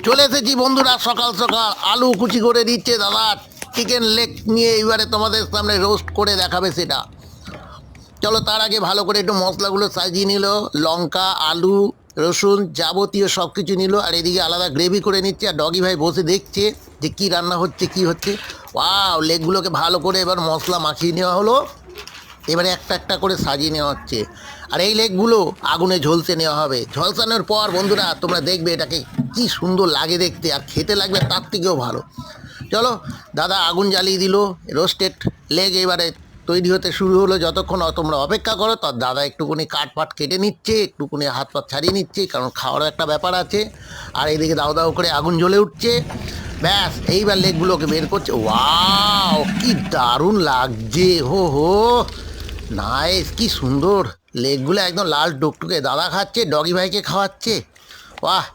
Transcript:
চলে এসেছি বন্ধুরা, সকাল সকাল আলু কুচি করে দিচ্ছে দাদা। চিকেন লেগ নিয়ে এবারে তোমাদের সামনে রোস্ট করে দেখাবে সেটা। চলো তার আগে ভালো করে একটু মশলাগুলো সাজিয়ে নিল, লঙ্কা আলু রসুন যাবতীয় সব কিছু নিল, আর এদিকে আলাদা গ্রেভি করে নিচ্ছে। আর ডগি ভাই বসে দেখছে যে কী রান্না হচ্ছে কী হচ্ছে। ওয়াও, লেগগুলোকে ভালো করে এবার মশলা মাখিয়ে নেওয়া হলো। এবারে একটা একটা করে সাজিয়ে নেওয়া হচ্ছে, আর এই লেগগুলো আগুনে ঝলসে নেওয়া হবে। ঝলসানোর পর বন্ধুরা তোমরা দেখবে এটাকে কি সুন্দর লাগে দেখতে, আর খেতে লাগবে তার থেকেও ভালো। চলো, দাদা আগুন জ্বালিয়ে দিল, রোস্টেড লেগ এবারে তৈরি হতে শুরু হলো। যতক্ষণ তোমরা অপেক্ষা করো তার দাদা একটুকুনি কাঠ পাট কেটে নিচ্ছে, একটুকুনি হাত পাত ছাড়িয়ে নিচ্ছে, কারণ খাওয়ারও একটা ব্যাপার আছে। আর এইদিকে দাও দাও করে আগুন জ্বলে উঠছে। ব্যাস, এইবার লেগগুলোকে বের করছে। ওয়াও, কি দারুণ লাগছে! হো হো, নাইস, কি সুন্দর লেগগুলো, একদম লাল টুকটুকে। দাদা খাচ্ছে, ডগি ভাইকে খাওয়াচ্ছে। বাহ,